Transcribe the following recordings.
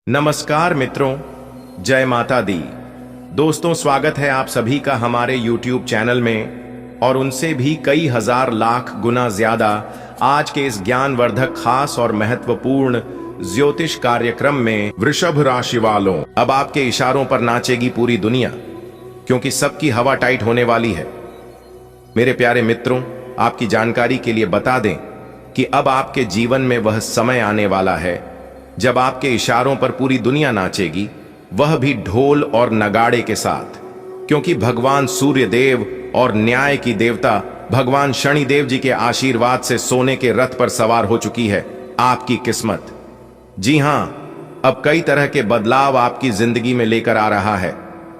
नमस्कार मित्रों, जय माता दी। दोस्तों, स्वागत है आप सभी का हमारे YouTube चैनल में और उनसे भी कई हजार लाख गुना ज्यादा आज के इस ज्ञानवर्धक खास और महत्वपूर्ण ज्योतिष कार्यक्रम में। वृषभ राशि वालों, अब आपके इशारों पर नाचेगी पूरी दुनिया, क्योंकि सबकी हवा टाइट होने वाली है। मेरे प्यारे मित्रों, आपकी जानकारी के लिए बता दें कि अब आपके जीवन में वह समय आने वाला है जब आपके इशारों पर पूरी दुनिया नाचेगी, वह भी ढोल और नगाड़े के साथ, क्योंकि भगवान सूर्य देव और न्याय की देवता भगवान शनिदेव जी के आशीर्वाद से सोने के रथ पर सवार हो चुकी है आपकी किस्मत। जी हां, अब कई तरह के बदलाव आपकी जिंदगी में लेकर आ रहा है।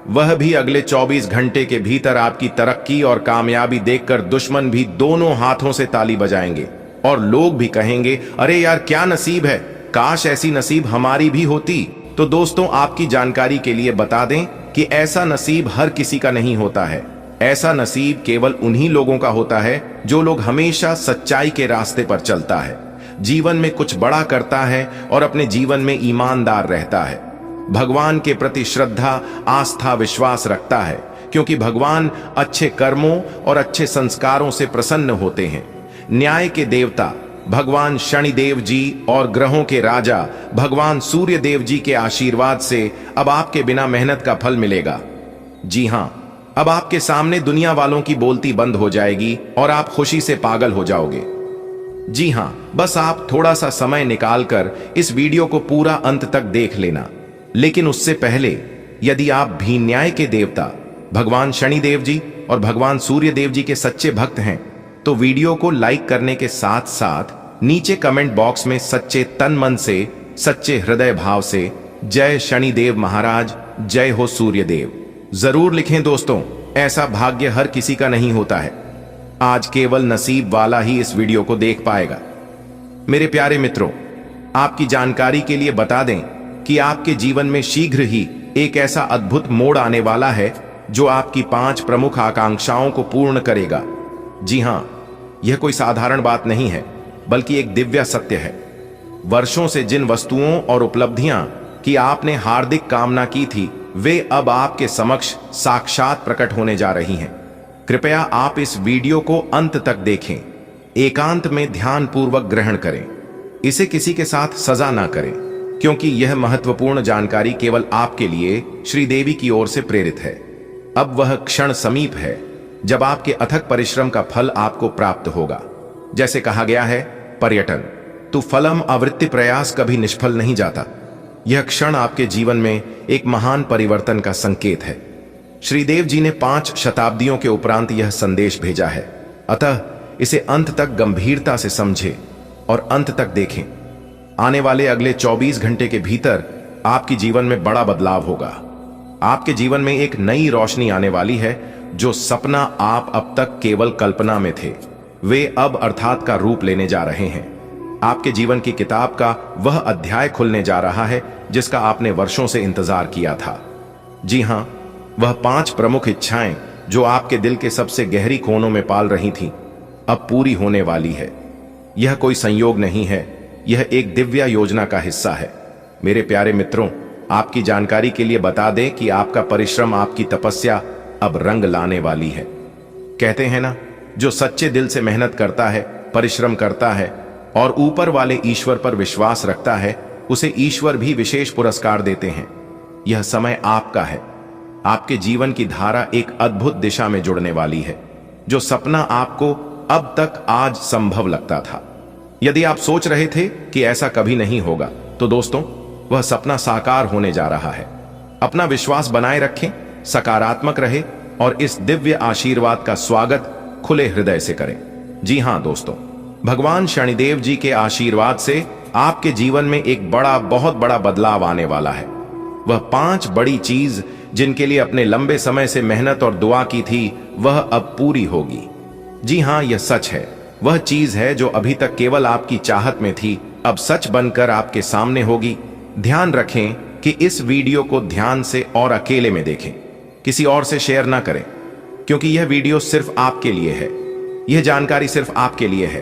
वह भी अगले 24 घंटे के भीतर आपकी तरक्की और कामयाबी देखकर दुश्मन भी दोनों हाथों से ताली बजाएंगे और लोग भी कहेंगे, अरे यार क्या नसीब है, काश ऐसी नसीब हमारी भी होती। तो दोस्तों, आपकी जानकारी के लिए बता दें कि ऐसा नसीब हर किसी का नहीं होता है। ऐसा नसीब केवल उन्हीं लोगों का होता है जो लोग हमेशा सच्चाई के रास्ते पर चलता है, जीवन में कुछ बड़ा करता है और अपने जीवन में ईमानदार रहता है, भगवान के प्रति श्रद्धा, आस्था, विश्वास रखता है, क्योंकि भगवान अच्छे कर्मों और अच्छे संस्कारों से प्रसन्न होते हैं। न्याय के देवता भगवान शनिदेव जी और ग्रहों के राजा भगवान सूर्य देव जी के आशीर्वाद से अब आपके बिना मेहनत का फल मिलेगा। जी हां, अब आपके सामने दुनिया वालों की बोलती बंद हो जाएगी और आप खुशी से पागल हो जाओगे। जी हां, बस आप थोड़ा सा समय निकालकर इस वीडियो को पूरा अंत तक देख लेना। लेकिन उससे पहले, यदि आप भी न्याय के देवता भगवान शनिदेव जी और भगवान सूर्य देव जी के सच्चे भक्त हैं, तो वीडियो को लाइक करने के साथ साथ नीचे कमेंट बॉक्स में सच्चे तन मन से, सच्चे हृदय भाव से जय शनिदेव महाराज, जय हो सूर्य देव जरूर लिखें। दोस्तों, ऐसा भाग्य हर किसी का नहीं होता है। आज केवल नसीब वाला ही इस वीडियो को देख पाएगा। मेरे प्यारे मित्रों, आपकी जानकारी के लिए बता दें कि आपके जीवन में शीघ्र ही एक ऐसा अद्भुत मोड़ आने वाला है जो आपकी 5 प्रमुख आकांक्षाओं को पूर्ण करेगा। जी हां, यह कोई साधारण बात नहीं है, बल्कि एक दिव्य सत्य है। वर्षों से जिन वस्तुओं और उपलब्धियां की आपने हार्दिक कामना की थी, वे अब आपके समक्ष साक्षात प्रकट होने जा रही हैं। कृपया आप इस वीडियो को अंत तक देखें, एकांत में ध्यान पूर्वक ग्रहण करें, इसे किसी के साथ सजा ना करें, क्योंकि यह महत्वपूर्ण जानकारी केवल आपके लिए श्रीदेवी की ओर से प्रेरित है। अब वह क्षण समीप है जब आपके अथक परिश्रम का फल आपको प्राप्त होगा। जैसे कहा गया है, पर्यटन तु फलम आवृत्ति, प्रयास कभी निष्फल नहीं जाता। यह क्षण आपके जीवन में एक महान परिवर्तन का संकेत है। श्रीदेव जी ने 5 शताब्दियों के उपरांत यह संदेश भेजा है, अतः इसे अंत तक गंभीरता से समझें और अंत तक देखें। आने वाले अगले 24 घंटे के भीतर आपके जीवन में बड़ा बदलाव होगा। आपके जीवन में एक नई रोशनी आने वाली है। जो सपना आप अब तक केवल कल्पना में थे, वे अब अर्थात का रूप लेने जा रहे हैं। आपके जीवन की किताब का वह अध्याय खुलने जा रहा है जिसका आपने वर्षों से इंतजार किया था। जी हां, वह 5 प्रमुख इच्छाएं जो आपके दिल के सबसे गहरी कोनों में पाल रही थीं, अब पूरी होने वाली है। यह कोई संयोग नहीं है, यह एक दिव्य योजना का हिस्सा है। मेरे प्यारे मित्रों, आपकी जानकारी के लिए बता दें कि आपका परिश्रम, आपकी तपस्या अब रंग लाने वाली है। कहते हैं ना, जो सच्चे दिल से मेहनत करता है, परिश्रम करता है और ऊपर वाले ईश्वर पर विश्वास रखता है, उसे ईश्वर भी विशेष पुरस्कार देते हैं। यह समय आपका है। आपके जीवन की धारा एक अद्भुत दिशा में जुड़ने वाली है। जो सपना आपको अब तक आज संभव लगता था, यदि आप सोच रहे थे कि ऐसा कभी नहीं होगा, तो दोस्तों, वह सपना साकार होने जा रहा है। अपना विश्वास बनाए रखें, सकारात्मक रहे और इस दिव्य आशीर्वाद का स्वागत खुले हृदय से करें। जी हां दोस्तों, भगवान शनिदेव जी के आशीर्वाद से आपके जीवन में एक बड़ा, बहुत बड़ा बदलाव आने वाला है। वह 5 बड़ी चीज जिनके लिए अपने लंबे समय से मेहनत और दुआ की थी, वह अब पूरी होगी। जी हां, यह सच है। वह चीज है जो अभी तक केवल आपकी चाहत में थी, अब सच बनकर आपके सामने होगी। ध्यान रखें कि इस वीडियो को ध्यान से और अकेले में देखें, किसी और से शेयर ना करें, क्योंकि यह वीडियो सिर्फ आपके लिए है। यह जानकारी सिर्फ आपके लिए है।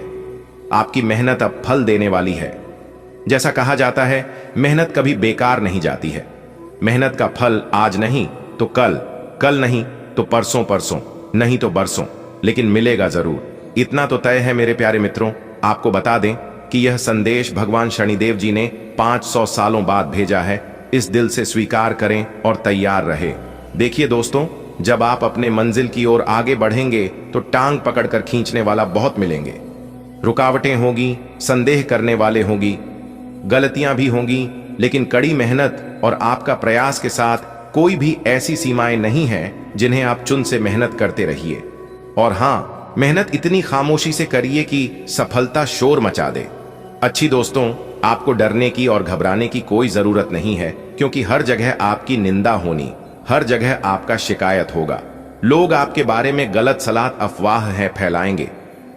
आपकी मेहनत अब फल देने वाली है। जैसा कहा जाता है, मेहनत कभी बेकार नहीं जाती है। मेहनत का फल आज नहीं तो कल, कल नहीं तो परसों, परसों नहीं तो बरसों, लेकिन मिलेगा जरूर। इतना तो तय है मेरे प्यारे मित्रों। आपको बता दें कि यह संदेश भगवान शनिदेव जी ने 500 सालों बाद भेजा है। इस दिल से स्वीकार करें और तैयार रहे। देखिए दोस्तों, जब आप अपने मंजिल की ओर आगे बढ़ेंगे तो टांग पकड़कर खींचने वाला बहुत मिलेंगे। रुकावटें होंगी, संदेह करने वाले होंगी, गलतियां भी होंगी, लेकिन कड़ी मेहनत और आपका प्रयास के साथ कोई भी ऐसी सीमाएं नहीं हैं जिन्हें आप चुन से मेहनत करते रहिए। और हां, मेहनत इतनी खामोशी से करिए कि सफलता शोर मचा दे। अच्छी दोस्तों, आपको डरने की और घबराने की कोई जरूरत नहीं है, क्योंकि हर जगह आपकी निंदा होनी, हर जगह आपका शिकायत होगा। लोग आपके बारे में गलत सलाह, अफवाह है फैलाएंगे।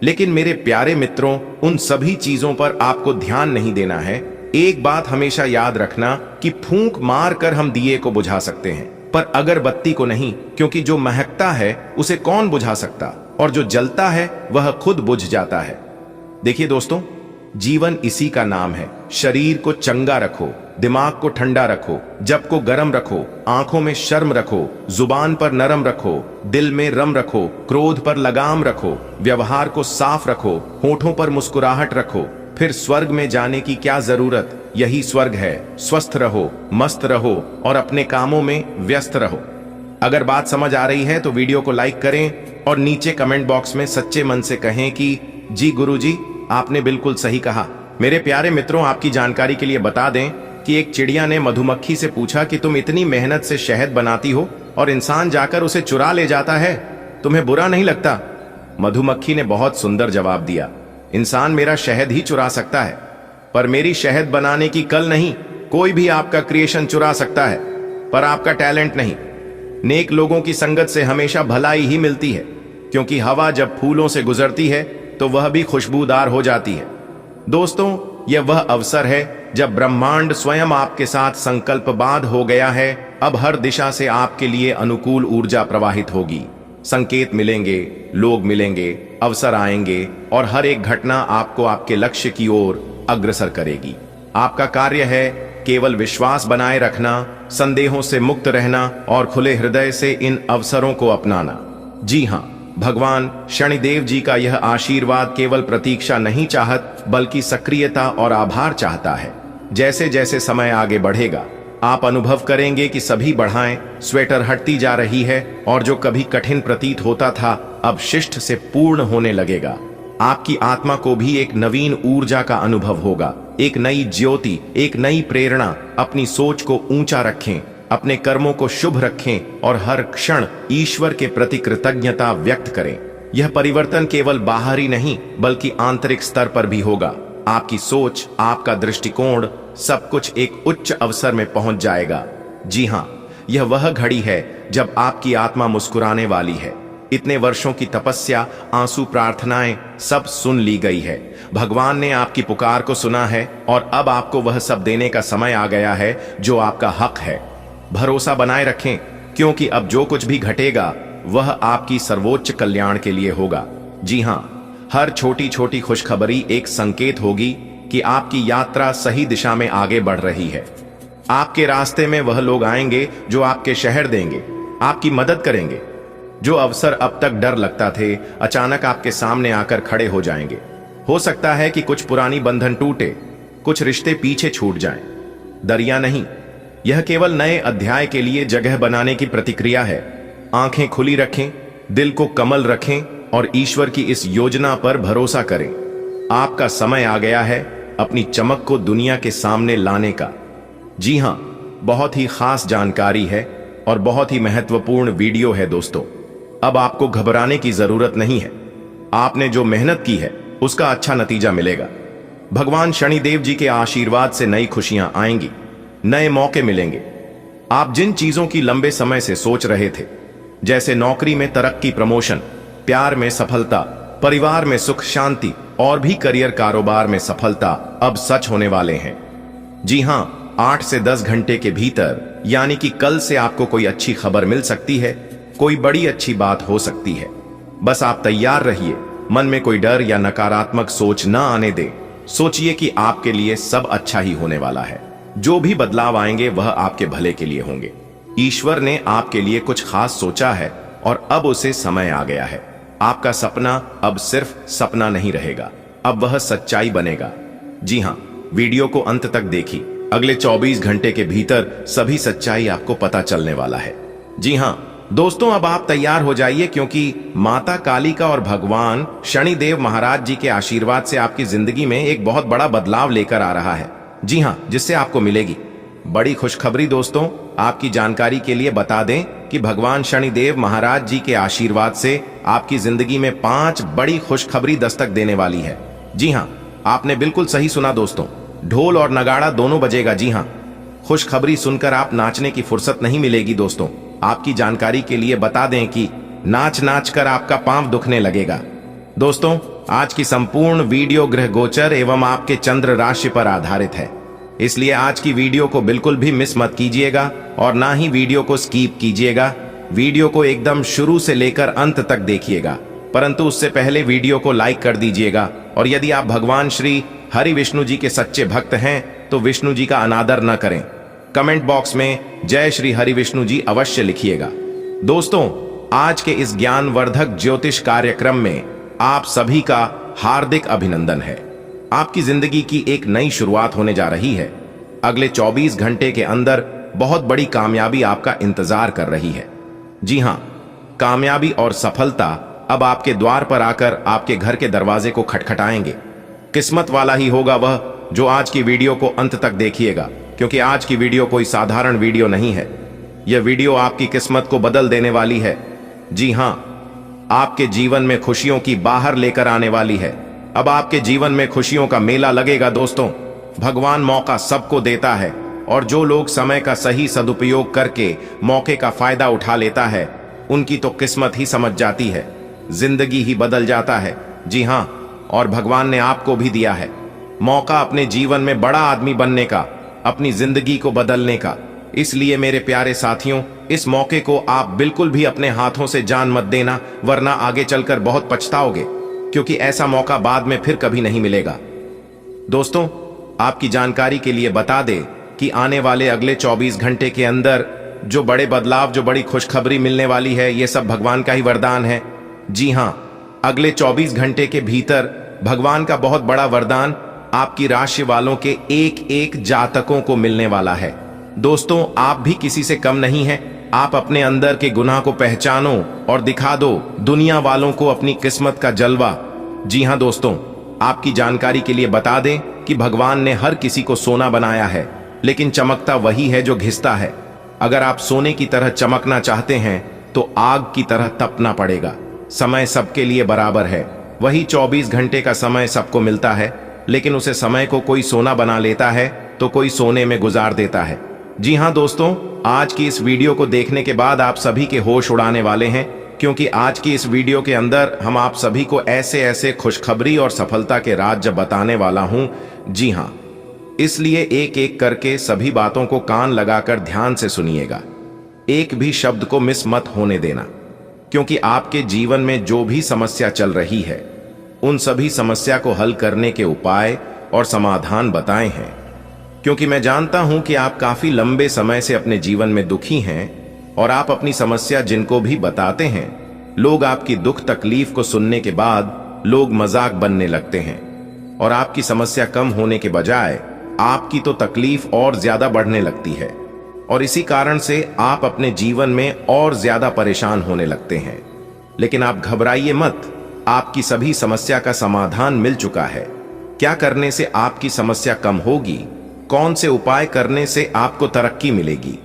लेकिन मेरे प्यारे मित्रों, उन सभी चीजों पर आपको ध्यान नहीं देना है। एक बात हमेशा याद रखना कि फूंक मार कर हम दिए को बुझा सकते हैं, पर अगरबत्ती को नहीं, क्योंकि जो महकता है उसे कौन बुझा सकता, और जो जलता है वह खुद बुझ जाता है। देखिए दोस्तों, जीवन इसी का नाम है। शरीर को चंगा रखो, दिमाग को ठंडा रखो, जब को गर्म रखो, आंखों में शर्म रखो, जुबान पर नरम रखो, दिल में रम रखो, क्रोध पर लगाम रखो, व्यवहार को साफ रखो, होठों पर मुस्कुराहट रखो। फिर स्वर्ग में जाने की क्या जरूरत, यही स्वर्ग है। स्वस्थ रहो, मस्त रहो और अपने कामों में व्यस्त रहो। अगर बात समझ आ रही है तो वीडियो को लाइक करें और नीचे कमेंट बॉक्स में सच्चे मन से कहें कि जी गुरुजी, आपने बिल्कुल सही कहा। मेरे प्यारे मित्रों, आपकी जानकारी के लिए बता दें कि एक चिड़िया ने मधुमक्खी से पूछा कि तुम इतनी मेहनत से शहद बनाती हो और इंसान जाकर उसे चुरा ले जाता है, तुम्हें बुरा नहीं लगता? मधुमक्खी ने बहुत सुंदर जवाब दिया, इंसान मेरा शहद ही चुरा सकता है, पर मेरी शहद बनाने की कल नहीं। कोई भी आपका क्रिएशन चुरा सकता है, पर आपका टैलेंट नहीं। नेक लोगों की संगत से हमेशा भलाई ही मिलती है, क्योंकि हवा जब फूलों से गुजरती है तो वह भी खुशबूदार हो जाती है। दोस्तों, यह वह अवसर है जब ब्रह्मांड स्वयं आपके साथ संकल्पबद्ध हो गया है। अब हर दिशा से आपके लिए अनुकूल ऊर्जा प्रवाहित होगी। संकेत मिलेंगे, लोग मिलेंगे, अवसर आएंगे और हर एक घटना आपको आपके लक्ष्य की ओर अग्रसर करेगी। आपका कार्य है केवल विश्वास बनाए रखना, संदेहों से मुक्त रहना और खुले हृदय से इन अवसरों को अपनाना। जी हां, भगवान शनिदेव जी का यह आशीर्वाद केवल प्रतीक्षा नहीं चाहत, बल्कि सक्रियता और आभार चाहता है। जैसे जैसे समय आगे बढ़ेगा, आप अनुभव करेंगे कि सभी बढ़ाएं स्वेटर हटती जा रही है और जो कभी कठिन प्रतीत होता था अब शिष्ट से पूर्ण होने लगेगा। आपकी आत्मा को भी एक नवीन ऊर्जा का अनुभव होगा, एक नई ज्योति, एक नई प्रेरणा। अपनी सोच को ऊंचा रखें, अपने कर्मों को शुभ रखें और हर क्षण ईश्वर के प्रति कृतज्ञता व्यक्त करें। यह परिवर्तन केवल बाहरी नहीं बल्कि आंतरिक स्तर पर भी होगा। आपकी सोच, आपका दृष्टिकोण, सब कुछ एक उच्च अवसर में पहुंच जाएगा। जी हां, यह वह घड़ी है जब आपकी आत्मा मुस्कुराने वाली है। इतने वर्षों की तपस्या, आंसू, प्रार्थनाएं सब सुन ली गई है। भगवान ने आपकी पुकार को सुना है और अब आपको वह सब देने का समय आ गया है जो आपका हक है। भरोसा बनाए रखें, क्योंकि अब जो कुछ भी घटेगा वह आपकी सर्वोच्च कल्याण के लिए होगा। जी हां, हर छोटी छोटी खुशखबरी एक संकेत होगी कि आपकी यात्रा सही दिशा में आगे बढ़ रही है। आपके रास्ते में वह लोग आएंगे जो आपके शहर देंगे, आपकी मदद करेंगे। जो अवसर अब तक डर लगता थे, अचानक आपके सामने आकर खड़े हो जाएंगे। हो सकता है कि कुछ पुरानी बंधन टूटे, कुछ रिश्ते पीछे छूट जाएं। दरिया नहीं, यह केवल नए अध्याय के लिए जगह बनाने की प्रतिक्रिया है। आंखें खुली रखें, दिल को कमल रखें और ईश्वर की इस योजना पर भरोसा करें। आपका समय आ गया है अपनी चमक को दुनिया के सामने लाने का। जी हां, बहुत ही खास जानकारी है और बहुत ही महत्वपूर्ण वीडियो है दोस्तों। अब आपको घबराने की जरूरत नहीं है। आपने जो मेहनत की है उसका अच्छा नतीजा मिलेगा। भगवान शनिदेव जी के आशीर्वाद से नई खुशियां आएंगी, नए मौके मिलेंगे। आप जिन चीजों की लंबे समय से सोच रहे थे, जैसे नौकरी में तरक्की, प्रमोशन, प्यार में सफलता, परिवार में सुख शांति और भी करियर कारोबार में सफलता, अब सच होने वाले हैं। जी हां, 8 से 10 घंटे के भीतर, यानी कि कल से आपको कोई अच्छी खबर मिल सकती है, कोई बड़ी अच्छी बात हो सकती है। बस आप तैयार रहिए, मन में कोई डर या नकारात्मक सोच न आने दें। सोचिए कि आपके लिए सब अच्छा ही होने वाला है। जो भी बदलाव आएंगे वह आपके भले के लिए होंगे। ईश्वर ने आपके लिए कुछ खास सोचा है और अब उसे समय आ गया है। आपका सपना अब सिर्फ सपना नहीं रहेगा, अब वह सच्चाई बनेगा। जी हाँ, वीडियो को अंत तक देखिए। अगले 24 घंटे के भीतर सभी सच्चाई आपको पता चलने वाला है। जी हाँ दोस्तों, अब आप तैयार हो जाइए, क्योंकि माता कालिका और भगवान शनिदेव महाराज जी के आशीर्वाद से आपकी जिंदगी में एक बहुत बड़ा बदलाव लेकर आ रहा है। जी हाँ, जिससे आपको मिलेगी बड़ी खुशखबरी। दोस्तों, आपकी जानकारी के लिए बता दें कि भगवान शनिदेव महाराज जी के आशीर्वाद से आपकी जिंदगी में 5 बड़ी खुशखबरी दस्तक देने वाली है। जी हाँ, आपने बिल्कुल सही सुना दोस्तों, ढोल और नगाड़ा दोनों बजेगा। जी हाँ, खुशखबरी सुनकर आप नाचने की फुर्सत नहीं मिलेगी। दोस्तों, आपकी जानकारी के लिए बता दें कि नाच नाच कर आपका पांव दुखने लगेगा। दोस्तों, आज की संपूर्ण वीडियो ग्रह गोचर एवं आपके चंद्र राशि पर आधारित है, इसलिए आज की वीडियो को बिल्कुल भी मिस मत कीजिएगा और ना ही वीडियो को स्किप कीजिएगा। वीडियो को एकदम शुरू से लेकर अंत तक देखिएगा, परंतु उससे पहले वीडियो को लाइक कर दीजिएगा। और यदि आप भगवान श्री हरि विष्णु जी के सच्चे भक्त हैं तो विष्णु जी का अनादर न करें। कमेंट बॉक्स में जय श्री हरि विष्णु जी अवश्य लिखिएगा। दोस्तों, आज के इस ज्ञानवर्धक ज्योतिष कार्यक्रम में आप सभी का हार्दिक अभिनंदन है। आपकी जिंदगी की एक नई शुरुआत होने जा रही है। अगले 24 घंटे के अंदर बहुत बड़ी कामयाबी आपका इंतजार कर रही है। जी हां, कामयाबी और सफलता अब आपके द्वार पर आकर आपके घर के दरवाजे को खटखटाएंगे। किस्मत वाला ही होगा वह जो आज की वीडियो को अंत तक देखिएगा, क्योंकि आज की वीडियो कोई साधारण वीडियो नहीं है। यह वीडियो आपकी किस्मत को बदल देने वाली है। जी हां, आपके जीवन में खुशियों की बाहर लेकर आने वाली है। अब आपके जीवन में खुशियों का मेला लगेगा। दोस्तों, भगवान मौका सबको देता है और जो लोग समय का सही सदुपयोग करके मौके का फायदा उठा लेता है, उनकी तो किस्मत ही समझ जाती है, जिंदगी ही बदल जाता है। जी हां, और भगवान ने आपको भी दिया है मौका अपने जीवन में बड़ा आदमी बनने का, अपनी जिंदगी को बदलने का। इसलिए मेरे प्यारे साथियों, इस मौके को आप बिल्कुल भी अपने हाथों से जान मत देना, वरना आगे चलकर बहुत पछताओगे, क्योंकि ऐसा मौका बाद में फिर कभी नहीं मिलेगा। दोस्तों, आपकी जानकारी के लिए बता दें कि आने वाले अगले 24 घंटे के अंदर जो बड़े बदलाव, जो बड़ी खुशखबरी मिलने वाली है, ये सब भगवान का ही वरदान है। जी हां, अगले 24 घंटे के भीतर भगवान का बहुत बड़ा वरदान आपकी राशि वालों के एक एक जातकों को मिलने वाला है। दोस्तों, आप भी किसी से कम नहीं हैं। आप अपने अंदर के गुनाह को पहचानो और दिखा दो दुनिया वालों को अपनी किस्मत का जलवा। जी हां दोस्तों, आपकी जानकारी के लिए बता दें कि भगवान ने हर किसी को सोना बनाया है, लेकिन चमकता वही है जो घिसता है। अगर आप सोने की तरह चमकना चाहते हैं तो आग की तरह तपना पड़ेगा। समय सबके लिए बराबर है। वही 24 घंटे का समय सबको मिलता है, लेकिन उसे समय को कोई सोना बना लेता है तो कोई सोने में गुजार देता है। जी हां दोस्तों, आज की इस वीडियो को देखने के बाद आप सभी के होश उड़ाने वाले हैं, क्योंकि आज की इस वीडियो के अंदर हम आप सभी को ऐसे ऐसे खुशखबरी और सफलता के राज बताने वाला हूं। जी हां, इसलिए एक एक करके सभी बातों को कान लगाकर ध्यान से सुनिएगा। एक भी शब्द को मिस मत होने देना, क्योंकि आपके जीवन में जो भी समस्या चल रही है, उन सभी समस्या को हल करने के उपाय और समाधान बताए हैं। क्योंकि मैं जानता हूं कि आप काफी लंबे समय से अपने जीवन में दुखी हैं और आप अपनी समस्या जिनको भी बताते हैं, लोग आपकी दुख तकलीफ को सुनने के बाद लोग मजाक बनने लगते हैं और आपकी समस्या कम होने के बजाय आपकी तो तकलीफ और ज्यादा बढ़ने लगती है, और इसी कारण से आप अपने जीवन में और ज्यादा परेशान होने लगते हैं। लेकिन आप घबराइए मत, आपकी सभी समस्या का समाधान मिल चुका है। क्या करने से आपकी समस्या कम होगी, कौन से उपाय करने से आपको तरक्की मिलेगी,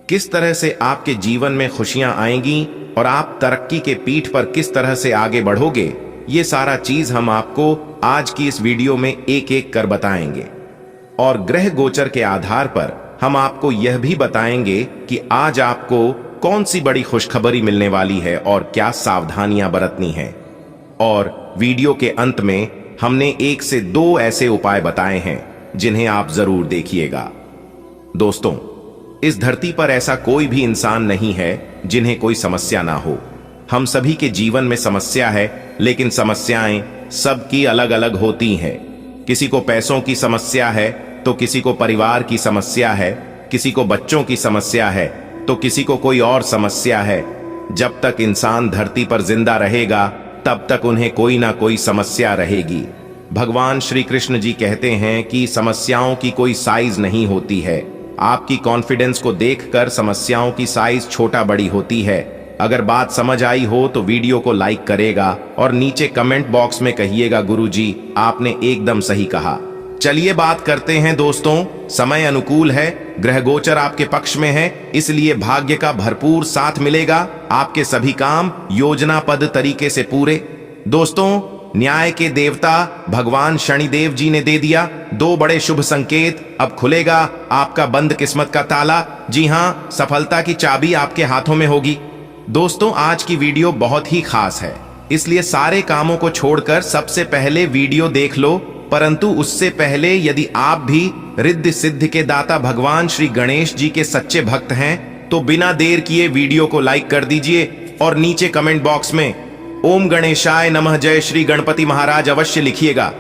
किस तरह से आपके जीवन में खुशियां आएंगी और आप तरक्की के पीठ पर किस तरह से आगे बढ़ोगे, ये सारा चीज हम आपको आज की इस वीडियो में एक एक कर बताएंगे। और ग्रह गोचर के आधार पर हम आपको यह भी बताएंगे कि आज आपको कौन सी बड़ी खुशखबरी मिलने वाली है और क्या सावधानियां बरतनी है। और वीडियो के अंत में हमने 1 से 2 ऐसे उपाय बताए हैं जिन्हें आप जरूर देखिएगा। दोस्तों, इस धरती पर ऐसा कोई भी इंसान नहीं है जिन्हें कोई समस्या ना हो। हम सभी के जीवन में समस्या है, लेकिन समस्याएं सबकी अलग अलग होती हैं। किसी को पैसों की समस्या है तो किसी को परिवार की समस्या है, किसी को बच्चों की समस्या है तो किसी को कोई और समस्या है। जब तक इंसान धरती पर जिंदा रहेगा तब तक उन्हें कोई ना कोई समस्या रहेगी। भगवान श्री कृष्ण जी कहते हैं कि समस्याओं की कोई साइज नहीं होती है। आपकी कॉन्फिडेंस को देखकर समस्याओं की साइज छोटा बड़ी होती है। अगर बात समझ आई हो तो वीडियो को लाइक करेगा और नीचे कमेंट बॉक्स में कहिएगा गुरुजी आपने एकदम सही कहा। चलिए बात करते हैं दोस्तों। समय अनुकूल है, ग्रह गोचर आपके पक्ष में है, इसलिए भाग्य का भरपूर साथ मिलेगा। आपके सभी काम योजनाबद्ध तरीके से पूरे। दोस्तों, न्याय के देवता भगवान शनिदेव जी ने दे दिया 2 बड़े शुभ संकेत। अब खुलेगा आपका बंद किस्मत का ताला। जी हाँ, सफलता की चाबी आपके हाथों में होगी। दोस्तों, आज की वीडियो बहुत ही खास है, इसलिए सारे कामों को छोड़कर सबसे पहले वीडियो देख लो। परंतु उससे पहले यदि आप भी रिद्धि सिद्धि के दाता भगवान श्री गणेश जी के सच्चे भक्त हैं तो बिना देर किए वीडियो को लाइक कर दीजिए और नीचे कमेंट बॉक्स में ओम गणेशाय नमः जय श्री गणपति महाराज अवश्य लिखिएगा।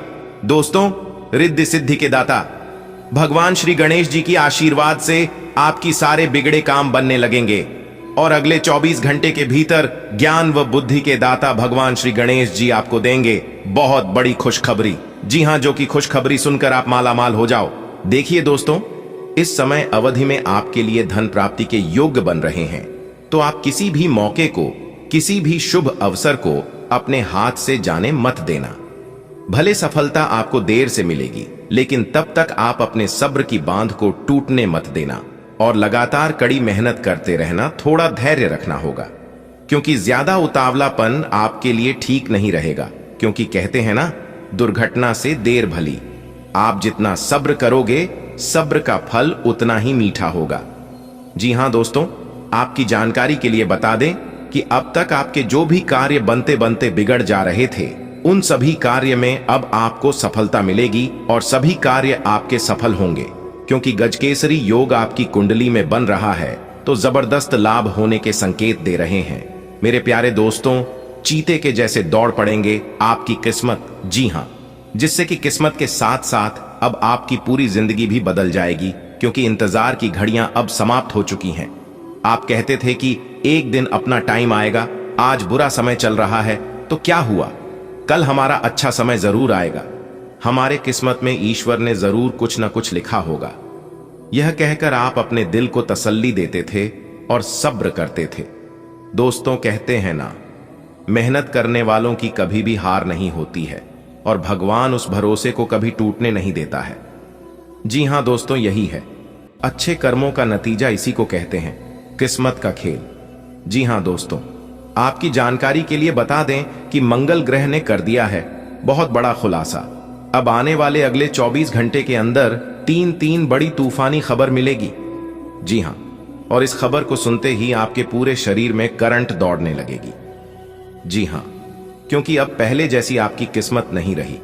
दोस्तों, रिद्धि सिद्धि के दाता भगवान श्री गणेश जी की आशीर्वाद से आपकी सारे बिगड़े काम बनने लगेंगे और अगले 24 घंटे के भीतर ज्ञान व बुद्धि के दाता भगवान श्री गणेश जी आपको देंगे बहुत बड़ी खुशखबरी। जी हां, जो कि खुशखबरी सुनकर आप मालामाल हो जाओ। देखिए दोस्तों, इस समय अवधि में आपके लिए धन प्राप्ति के योग्य बन रहे हैं, तो आप किसी भी मौके को, किसी भी शुभ अवसर को अपने हाथ से जाने मत देना। भले सफलता आपको देर से मिलेगी, लेकिन तब तक आप अपने सब्र की बांध को टूटने मत देना और लगातार कड़ी मेहनत करते रहना। थोड़ा धैर्य रखना होगा, क्योंकि ज्यादा उतावलापन आपके लिए ठीक नहीं रहेगा। क्योंकि कहते हैं ना, दुर्घटना से देर भली। आप जितना सब्र करोगे, सब्र का फल उतना ही मीठा होगा। जी हां दोस्तों, आपकी जानकारी के लिए बता दें कि अब तक आपके जो भी कार्य बनते बनते बिगड़ जा रहे थे, उन सभी कार्य में अब आपको सफलता मिलेगी और सभी कार्य आपके सफल होंगे। क्योंकि गजकेसरी योग आपकी कुंडली में बन रहा है, तो जबरदस्त लाभ होने के संकेत दे रहे हैं। मेरे प्यारे दोस्तों, चीते के जैसे दौड़ पड़ेंगे आपकी किस्मत। जी हां, जिससे कि किस्मत के साथ साथ अब आपकी पूरी जिंदगी भी बदल जाएगी, क्योंकि इंतजार की घड़ियां अब समाप्त हो चुकी हैं। आप कहते थे कि एक दिन अपना टाइम आएगा, आज बुरा समय चल रहा है, तो क्या हुआ, कल हमारा अच्छा समय जरूर आएगा। हमारे किस्मत में ईश्वर ने जरूर कुछ न कुछ लिखा होगा। यह कहकर आप अपने दिल को तसल्ली देते थे और सब्र करते थे। दोस्तों, कहते हैं ना, मेहनत करने वालों की कभी भी हार नहीं होती है और भगवान उस भरोसे को कभी टूटने नहीं देता है। जी हां दोस्तों, यही है अच्छे कर्मों का नतीजा, इसी को कहते हैं किस्मत का खेल। जी हां दोस्तों, आपकी जानकारी के लिए बता दें कि मंगल ग्रह ने कर दिया है बहुत बड़ा खुलासा। अब आने वाले अगले 24 घंटे के अंदर 3 बड़ी तूफानी खबर मिलेगी। जी हां, और इस खबर को सुनते ही आपके पूरे शरीर में करंट दौड़ने लगेगी। जी हां, क्योंकि अब पहले जैसी आपकी किस्मत नहीं रही।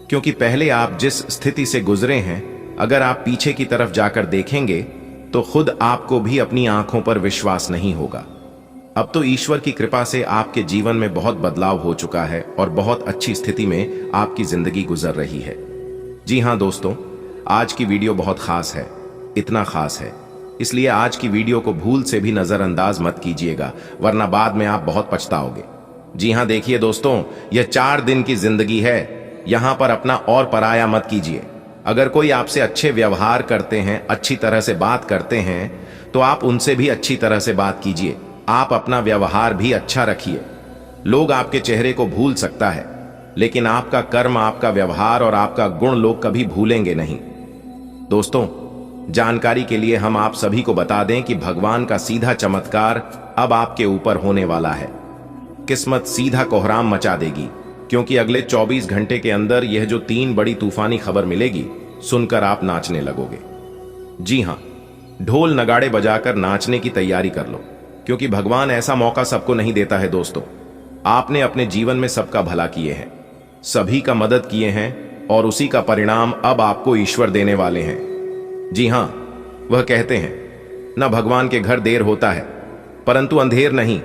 क्योंकि पहले आप जिस स्थिति से गुजरे हैं, अगर आप पीछे की तरफ जाकर देखेंगे तो खुद आपको भी अपनी आंखों पर विश्वास नहीं होगा। अब तो ईश्वर की कृपा से आपके जीवन में बहुत बदलाव हो चुका है और बहुत अच्छी स्थिति में आपकी जिंदगी गुजर रही है। जी हां दोस्तों, आज की वीडियो बहुत खास है, इतना खास है इसलिए आज की वीडियो को भूल से भी नजरअंदाज मत कीजिएगा, वरना बाद में आप बहुत पछताओगे। जी हां, देखिए दोस्तों, यह 4 दिन की जिंदगी है, यहां पर अपना और पराया मत कीजिए। अगर कोई आपसे अच्छे व्यवहार करते हैं, अच्छी तरह से बात करते हैं, तो आप उनसे भी अच्छी तरह से बात कीजिए। आप अपना व्यवहार भी अच्छा रखिए। लोग आपके चेहरे को भूल सकता है, लेकिन आपका कर्म, आपका व्यवहार और आपका गुण लोग कभी भूलेंगे नहीं। दोस्तों, जानकारी के लिए हम आप सभी को बता दें कि भगवान का सीधा चमत्कार अब आपके ऊपर होने वाला है। किस्मत सीधा कोहराम मचा देगी, क्योंकि अगले 24 घंटे के अंदर यह जो 3 बड़ी तूफानी खबर मिलेगी, सुनकर आप नाचने लगोगे। जी हां, ढोल नगाड़े बजाकर नाचने की तैयारी कर लो, क्योंकि भगवान ऐसा मौका सबको नहीं देता है। दोस्तों, आपने अपने जीवन में सबका भला किए हैं, सभी का मदद किए हैं और उसी का परिणाम अब आपको ईश्वर देने वाले हैं। जी हां, वह कहते हैं न भगवान के घर देर होता है परंतु अंधेर नहीं,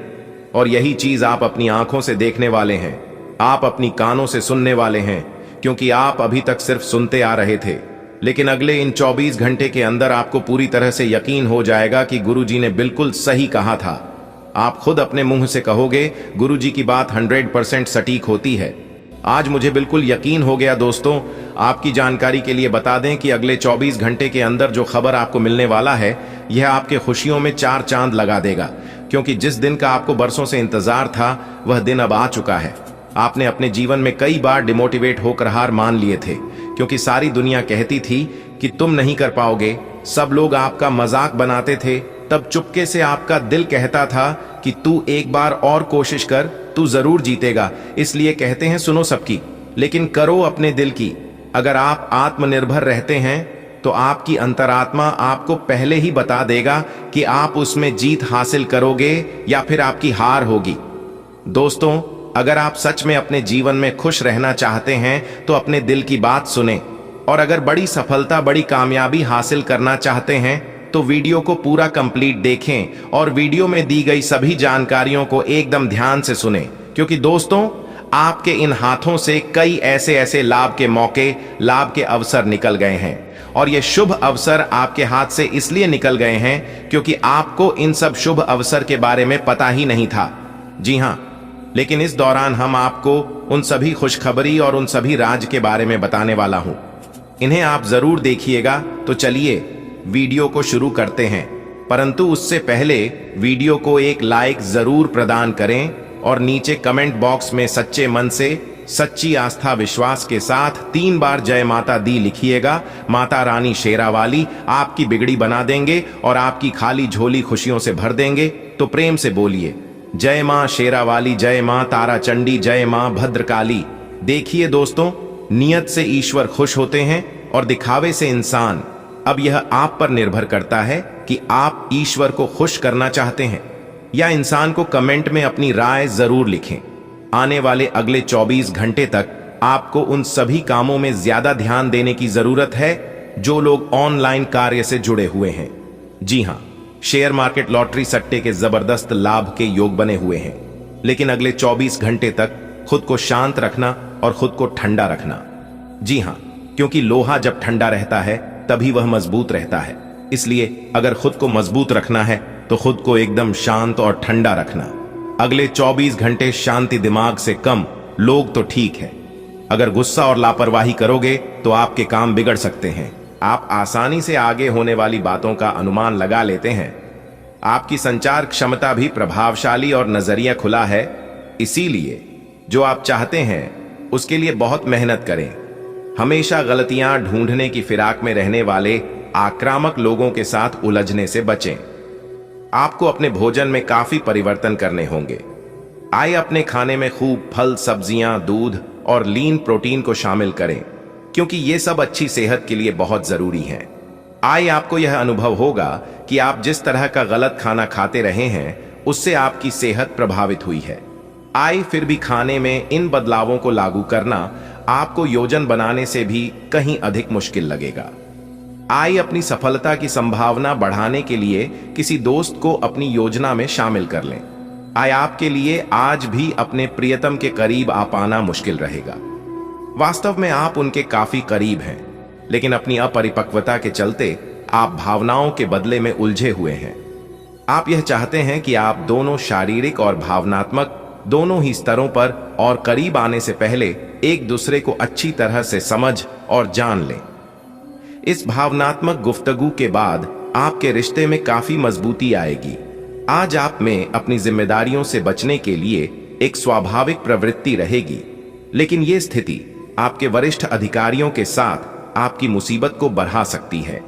और यही चीज आप अपनी आंखों से देखने वाले हैं, आप अपनी कानों से सुनने वाले हैं, क्योंकि आप अभी तक सिर्फ सुनते आ रहे थे। लेकिन अगले इन 24 घंटे के अंदर आपको पूरी तरह से यकीन हो जाएगा कि गुरुजी ने बिल्कुल सही कहा था। आप खुद अपने मुंह से कहोगे गुरुजी की बात 100% सटीक होती है। आज मुझे बिल्कुल यकीन हो गया। दोस्तों, आपकी जानकारी के लिए बता दें कि अगले 24 घंटे के अंदर जो खबर आपको मिलने वाला है, यह आपके खुशियों में 4 चांद लगा देगा, क्योंकि जिस दिन का आपको बरसों से इंतजार था वह दिन अब आ चुका है। आपने अपने जीवन में कई बार डिमोटिवेट होकर हार मान लिए थे, क्योंकि सारी दुनिया कहती थी कि तुम नहीं कर पाओगे। सब लोग आपका मजाक बनाते थे। तब चुपके से आपका दिल कहता था कि तू एक बार और कोशिश कर, तू जरूर जीतेगा। इसलिए कहते हैं सुनो सबकी, लेकिन करो अपने दिल की। अगर आप आत्मनिर्भर रहते हैं तो आपकी अंतरात्मा आपको पहले ही बता देगा कि आप उसमें जीत हासिल करोगे या फिर आपकी हार होगी। दोस्तों, अगर आप सच में अपने जीवन में खुश रहना चाहते हैं तो अपने दिल की बात सुने, और अगर बड़ी सफलता, बड़ी कामयाबी हासिल करना चाहते हैं तो वीडियो को पूरा कंप्लीट देखें और वीडियो में दी गई सभी जानकारियों को एकदम ध्यान से सुने, क्योंकि दोस्तों, आपके इन हाथों से कई ऐसे लाभ के मौके, लाभ के अवसर निकल गए हैं। और ये शुभ अवसर आपके हाथ से इसलिए निकल गए हैं क्योंकि आपको इन सब शुभ अवसर के बारे में पता ही नहीं था। जी हां, लेकिन इस दौरान हम आपको उन सभी खुशखबरी और उन सभी राज के बारे में बताने वाला हूं। इन्हें आप जरूर देखिएगा। तो चलिए वीडियो को शुरू करते हैं, परंतु उससे पहले वीडियो को एक लाइक जरूर प्रदान करें और नीचे कमेंट बॉक्स में सच्चे मन से, सच्ची आस्था विश्वास के साथ 3 बार जय माता दी लिखिएगा। माता रानी शेरावाली आपकी बिगड़ी बना देंगे और आपकी खाली झोली खुशियों से भर देंगे। तो प्रेम से बोलिए, जय मां शेरावाली, जय मां तारा चंडी, जय मां भद्रकाली। देखिए दोस्तों, नियत से ईश्वर खुश होते हैं और दिखावे से इंसान। अब यह आप पर निर्भर करता है कि आप ईश्वर को खुश करना चाहते हैं या इंसान को। कमेंट में अपनी राय जरूर लिखें। आने वाले अगले 24 घंटे तक आपको उन सभी कामों में ज्यादा ध्यान देने की जरूरत है जो लोग ऑनलाइन कार्य से जुड़े हुए हैं। जी हां, शेयर मार्केट, लॉटरी, सट्टे के जबरदस्त लाभ के योग बने हुए हैं। लेकिन अगले 24 घंटे तक खुद को शांत रखना और खुद को ठंडा रखना। जी हां, क्योंकि लोहा जब ठंडा रहता है तभी वह मजबूत रहता है। इसलिए अगर खुद को मजबूत रखना है तो खुद को एकदम शांत और ठंडा रखना। अगले 24 घंटे शांति दिमाग से कम लोग तो ठीक है। अगर गुस्सा और लापरवाही करोगे तो आपके काम बिगड़ सकते हैं। आप आसानी से आगे होने वाली बातों का अनुमान लगा लेते हैं। आपकी संचार क्षमता भी प्रभावशाली और नजरिया खुला है। इसीलिए जो आप चाहते हैं उसके लिए बहुत मेहनत करें। हमेशा गलतियां ढूंढने की फिराक में रहने वाले आक्रामक लोगों के साथ उलझने से बचें। आपको अपने भोजन में काफी परिवर्तन करने होंगे। आइए अपने खाने में खूब फल, सब्जियां, दूध और लीन प्रोटीन को शामिल करें, क्योंकि ये सब अच्छी सेहत के लिए बहुत जरूरी हैं। आइए आपको यह अनुभव होगा कि आप जिस तरह का गलत खाना खाते रहे हैं उससे आपकी सेहत प्रभावित हुई है। आइए फिर भी खाने में इन बदलावों को लागू करना आपको योजन बनाने से भी कहीं अधिक मुश्किल लगेगा। आइए अपनी सफलता की संभावना बढ़ाने के लिए किसी दोस्त को अपनी योजना में शामिल कर लें। आइए आपके लिए आज भी अपने प्रियतम के करीब आ पाना मुश्किल रहेगा। वास्तव में आप उनके काफी करीब हैं, लेकिन अपनी अपरिपक्वता के चलते आप भावनाओं के बदले में उलझे हुए हैं। आप यह चाहते हैं कि आप दोनों शारीरिक और भावनात्मक दोनों ही स्तरों पर और करीब आने से पहले एक दूसरे को अच्छी तरह से समझ और जान लें। इस भावनात्मक गुफ्तगू के बाद आपके रिश्ते में काफी मजबूती आएगी। आज आप में अपनी जिम्मेदारियों से बचने के लिए एक स्वाभाविक प्रवृत्ति रहेगी, लेकिन यह स्थिति आपके वरिष्ठ अधिकारियों के साथ आपकी मुसीबत को बढ़ा सकती है।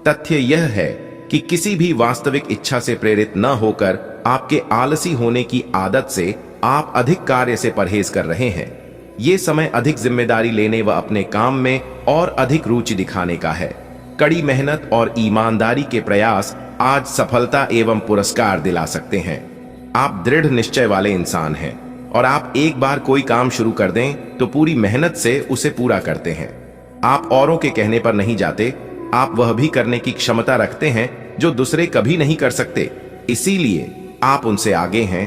तथ्य यह है कि किसी भी वास्तविक इच्छा से प्रेरित न होकर आपके आलसी होने की आदत से आप अधिक कार्य से परहेज कर रहे हैं। ये समय अधिक जिम्मेदारी लेने व अपने काम में और अधिक रुचि दिखाने का है। कड़ी मेहनत और ईमानदारी के प्रयास आज सफलता एवं पुरस्कार दिला सकते हैं। आप दृढ़ निश्चय वाले इंसान हैं और आप एक बार कोई काम शुरू कर दें तो पूरी मेहनत से उसे पूरा करते हैं। आप औरों के कहने पर नहीं जाते। आप वह भी करने की क्षमता रखते हैं जो दूसरे कभी नहीं कर सकते, इसीलिए आप उनसे आगे हैं।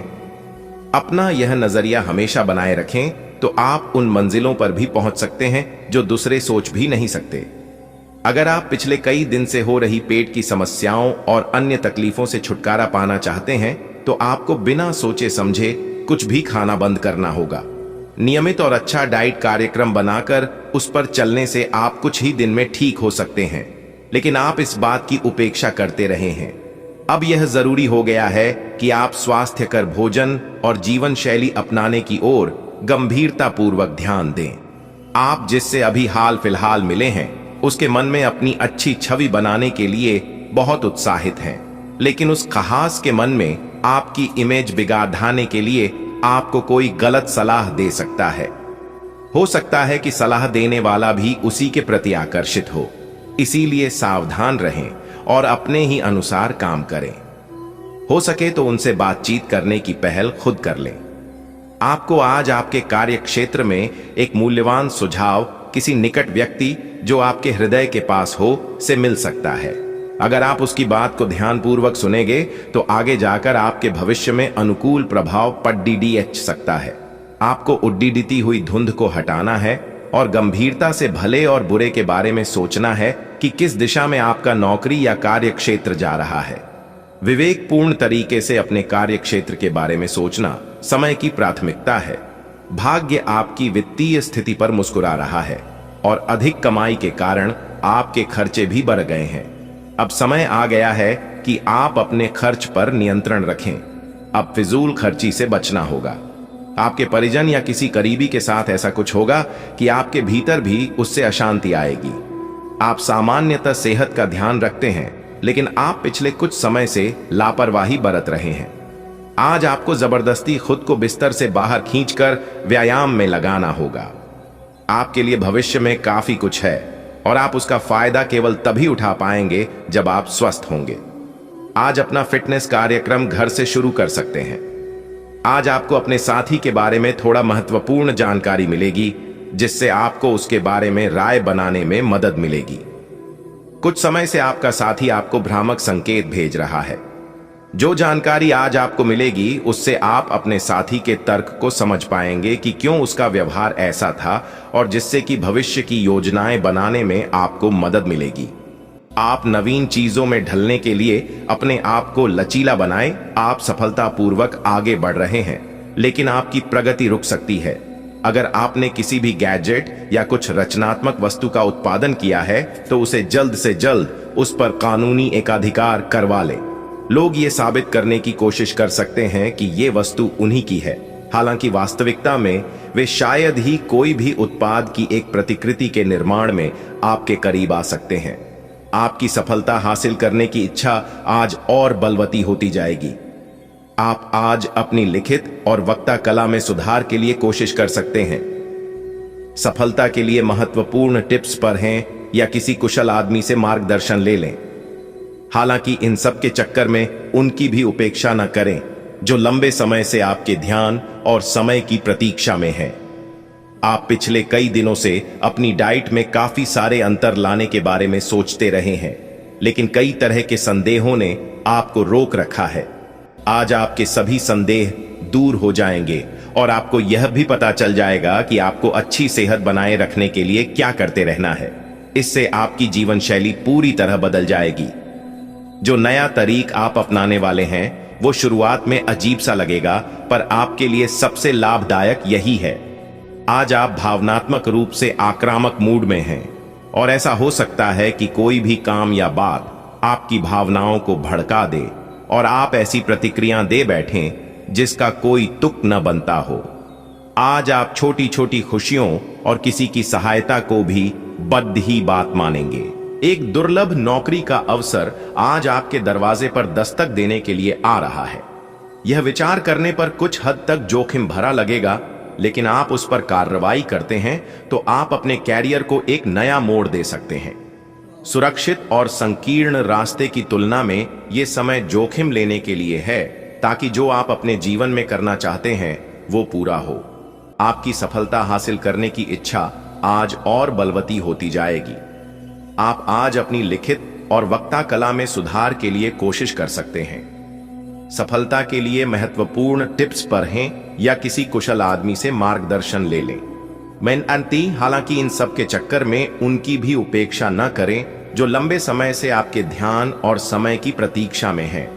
अपना यह नजरिया हमेशा बनाए रखें तो आप उन मंजिलों पर भी पहुंच सकते हैं जो दूसरे सोच भी नहीं सकते। अगर आप पिछले कई दिन से हो रही पेट की समस्याओं और अन्य तकलीफों से छुटकारा पाना चाहते हैं तो आपको बिना सोचे समझे कुछ भी खाना बंद करना होगा। नियमित और अच्छा डाइट कार्यक्रम बनाकर उस पर चलने से आप कुछ ही दिन में ठीक हो सकते हैं, लेकिन आप इस बात की उपेक्षा करते रहे हैं। अब यह जरूरी हो गया है कि आप स्वास्थ्यकर भोजन और जीवन शैली अपनाने की ओर गंभीरता पूर्वक ध्यान दें। आप जिससे अभी हाल फिलहाल मिले हैं उसके मन में अपनी अच्छी छवि बनाने के लिए बहुत उत्साहित हैं, लेकिन उस खास के मन में आपकी इमेज बिगाड़ने के लिए आपको कोई गलत सलाह दे सकता है। हो सकता है कि सलाह देने वाला भी उसी के प्रति आकर्षित हो, इसीलिए सावधान रहें और अपने ही अनुसार काम करें। हो सके तो उनसे बातचीत करने की पहल खुद कर लें। आपको आज आपके कार्य क्षेत्र में एक मूल्यवान सुझाव किसी निकट व्यक्ति जो आपके हृदय के पास हो से मिल सकता है। अगर आप उसकी बात को ध्यानपूर्वक सुनेंगे तो आगे जाकर आपके भविष्य में अनुकूल प्रभाव पड़ सकता है। आपको उड्डीती हुई धुंध को हटाना है और गंभीरता से भले और बुरे के बारे में सोचना है कि किस दिशा में आपका नौकरी या कार्य क्षेत्र जा रहा है। विवेकपूर्ण तरीके से अपने कार्य क्षेत्र के बारे में सोचना समय की प्राथमिकता है। भाग्य आपकी वित्तीय स्थिति पर मुस्कुरा रहा है और अधिक कमाई के कारण आपके खर्चे भी बढ़ गए हैं। अब समय आ गया है कि आप अपने खर्च पर नियंत्रण रखें। अब फिजूल खर्ची से बचना होगा। आपके परिजन या किसी करीबी के साथ ऐसा कुछ होगा कि आपके भीतर भी उससे अशांति आएगी। आप सामान्यतः सेहत का ध्यान रखते हैं, लेकिन आप पिछले कुछ समय से लापरवाही बरत रहे हैं। आज आपको जबरदस्ती खुद को बिस्तर से बाहर खींचकर व्यायाम में लगाना होगा। आपके लिए भविष्य में काफी कुछ है और आप उसका फायदा केवल तभी उठा पाएंगे जब आप स्वस्थ होंगे। आज अपना फिटनेस कार्यक्रम घर से शुरू कर सकते हैं। आज आपको अपने साथी के बारे में थोड़ा महत्वपूर्ण जानकारी मिलेगी, जिससे आपको उसके बारे में राय बनाने में मदद मिलेगी। कुछ समय से आपका साथी आपको भ्रामक संकेत भेज रहा है। जो जानकारी आज आपको मिलेगी उससे आप अपने साथी के तर्क को समझ पाएंगे कि क्यों उसका व्यवहार ऐसा था, और जिससे कि भविष्य की योजनाएं बनाने में आपको मदद मिलेगी। आप नवीन चीजों में ढलने के लिए अपने आप को लचीला बनाएं। आप सफलतापूर्वक आगे बढ़ रहे हैं, लेकिन आपकी प्रगति रुक सकती है। अगर आपने किसी भी गैजेट या कुछ रचनात्मक वस्तु का उत्पादन किया है तो उसे जल्द से जल्द उस पर कानूनी एकाधिकार करवा लें। लोग ये साबित करने की कोशिश कर सकते हैं कि ये वस्तु उन्हीं की है, हालांकि वास्तविकता में वे शायद ही कोई भी उत्पाद की एक प्रतिकृति के निर्माण में आपके करीब आ सकते हैं। आपकी सफलता हासिल करने की इच्छा आज और बलवती होती जाएगी। आप आज अपनी लिखित और वक्ता कला में सुधार के लिए कोशिश कर सकते हैं। सफलता के लिए महत्वपूर्ण टिप्स पर हैं या किसी कुशल आदमी से मार्गदर्शन ले लें। हालांकि इन सब के चक्कर में उनकी भी उपेक्षा न करें जो लंबे समय से आपके ध्यान और समय की प्रतीक्षा में हैं। आप पिछले कई दिनों से अपनी डाइट में काफी सारे अंतर लाने के बारे में सोचते रहे हैं, लेकिन कई तरह के संदेहों ने आपको रोक रखा है। आज आपके सभी संदेह दूर हो जाएंगे और आपको यह भी पता चल जाएगा कि आपको अच्छी सेहत बनाए रखने के लिए क्या करते रहना है। इससे आपकी जीवन शैली पूरी तरह बदल जाएगी। जो नया तरीक आप अपनाने वाले हैं वो शुरुआत में अजीब सा लगेगा, पर आपके लिए सबसे लाभदायक यही है। आज आप भावनात्मक रूप से आक्रामक मूड में हैं और ऐसा हो सकता है कि कोई भी काम या बात आपकी भावनाओं को भड़का दे और आप ऐसी प्रतिक्रिया दे बैठें जिसका कोई तुक न बनता हो। आज आप छोटी छोटी खुशियों और किसी की सहायता को भी बद्ध ही बात मानेंगे। एक दुर्लभ नौकरी का अवसर आज आपके दरवाजे पर दस्तक देने के लिए आ रहा है। यह विचार करने पर कुछ हद तक जोखिम भरा लगेगा, लेकिन आप उस पर कार्रवाई करते हैं तो आप अपने कैरियर को एक नया मोड़ दे सकते हैं। सुरक्षित और संकीर्ण रास्ते की तुलना में यह समय जोखिम लेने के लिए है, ताकि जो आप अपने जीवन में करना चाहते हैं वो पूरा हो। आपकी सफलता हासिल करने की इच्छा आज और बलवती होती जाएगी। आप आज अपनी लिखित और वक्ता कला में सुधार के लिए कोशिश कर सकते हैं। सफलता के लिए महत्वपूर्ण टिप्स पढ़ें या किसी कुशल आदमी से मार्गदर्शन ले लें। मेहनती हालांकि इन सब के चक्कर में उनकी भी उपेक्षा न करें जो लंबे समय से आपके ध्यान और समय की प्रतीक्षा में हैं।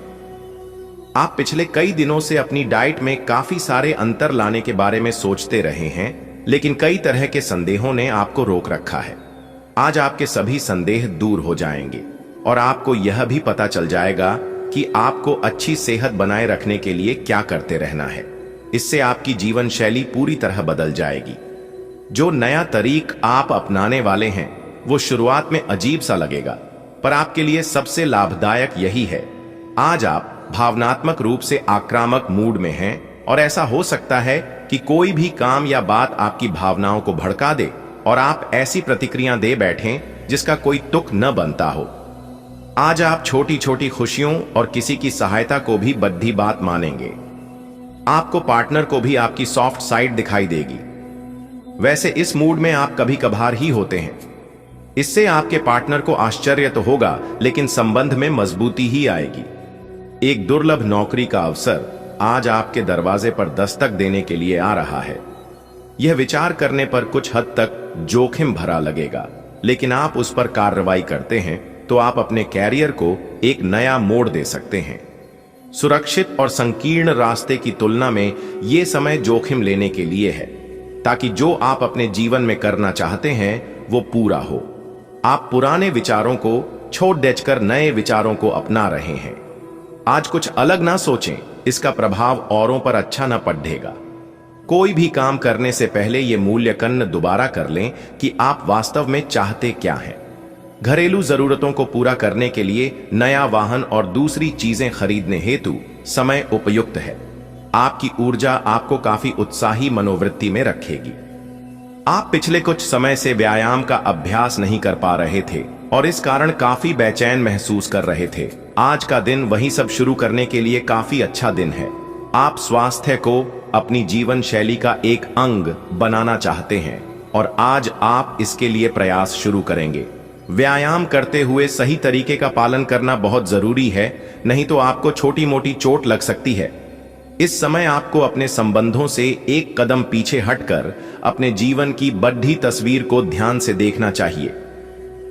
आप पिछले कई दिनों से अपनी डाइट में काफी सारे अंतर लाने के बारे में सोचते रहे हैं, लेकिन कई तरह के संदेहों ने आपको रोक रखा है। आज आपके सभी संदेह दूर हो जाएंगे और आपको यह भी पता चल जाएगा कि आपको अच्छी सेहत बनाए रखने के लिए क्या करते रहना है। इससे आपकी जीवन शैली पूरी तरह बदल जाएगी। जो नया तरीक आप अपनाने वाले हैं वो शुरुआत में अजीब सा लगेगा, पर आपके लिए सबसे लाभदायक यही है। आज आप भावनात्मक रूप से आक्रामक मूड में हैं और ऐसा हो सकता है कि कोई भी काम या बात आपकी भावनाओं को भड़का दे और आप ऐसी प्रतिक्रिया दे बैठें जिसका कोई तुक न बनता हो। आज आप छोटी छोटी खुशियों और किसी की सहायता को भी बड़ी बात मानेंगे। आपको पार्टनर को भी आपकी सॉफ्ट साइड दिखाई देगी। वैसे इस मूड में आप कभी कभार ही होते हैं। इससे आपके पार्टनर को आश्चर्य तो होगा, लेकिन संबंध में मजबूती ही आएगी। एक दुर्लभ नौकरी का अवसर आज आपके दरवाजे पर दस्तक देने के लिए आ रहा है। यह विचार करने पर कुछ हद तक जोखिम भरा लगेगा, लेकिन आप उस पर कार्रवाई करते हैं तो आप अपने कैरियर को एक नया मोड़ दे सकते हैं। सुरक्षित और संकीर्ण रास्ते की तुलना में यह समय जोखिम लेने के लिए है, ताकि जो आप अपने जीवन में करना चाहते हैं वो पूरा हो। आप पुराने विचारों को छोड़ देकर नए विचारों को अपना रहे हैं। आज कुछ अलग ना सोचें, इसका प्रभाव औरों पर अच्छा ना पड़ेगा। कोई भी काम करने से पहले यह मूल्यांकन दोबारा कर लें कि आप वास्तव में चाहते क्या हैं। घरेलू जरूरतों को पूरा करने के लिए नया वाहन और दूसरी चीजें खरीदने हेतु समय उपयुक्त है। आपकी ऊर्जा आपको काफी उत्साही मनोवृत्ति में रखेगी। आप पिछले कुछ समय से व्यायाम का अभ्यास नहीं कर पा रहे थे और इस कारण काफी बेचैन महसूस कर रहे थे। आज का दिन वही सब शुरू करने के लिए काफी अच्छा दिन है। आप स्वास्थ्य को अपनी जीवन शैली का एक अंग बनाना चाहते हैं और आज आप इसके लिए प्रयास शुरू करेंगे। व्यायाम करते हुए सही तरीके का पालन करना बहुत जरूरी है, नहीं तो आपको छोटी मोटी चोट लग सकती है। इस समय आपको अपने संबंधों से एक कदम पीछे हटकर अपने जीवन की बढ़ी तस्वीर को ध्यान से देखना चाहिए।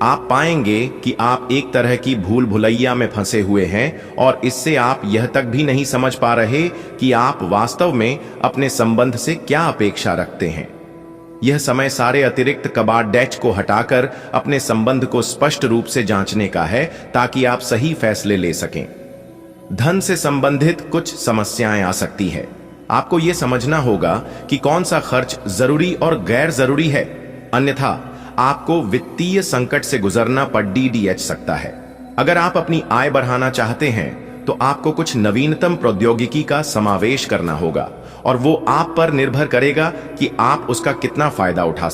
आप पाएंगे कि आप एक तरह की भूल भुलैया में फंसे हुए हैं और इससे आप यह तक भी नहीं समझ पा रहे कि आप वास्तव में अपने संबंध से क्या अपेक्षा रखते हैं। यह समय सारे अतिरिक्त कबाड़ को हटाकर अपने संबंध को स्पष्ट रूप से जांचने का है, ताकि आप सही फैसले ले सकें। धन से संबंधित कुछ समस्याएं आ सकती है। आपको यह समझना होगा कि कौन सा खर्च जरूरी और गैर जरूरी है, अन्यथा आपको वित्तीय संकट से गुजरना पड़ सकता है। अगर आप अपनी आय बढ़ाना चाहते हैं तो आपको कुछ नवीनतम प्रौद्योगिकी का समावेश करना होगा और वो आप पर निर्भर करेगा कि आप उसका कितना फायदा उठा सकते हैं।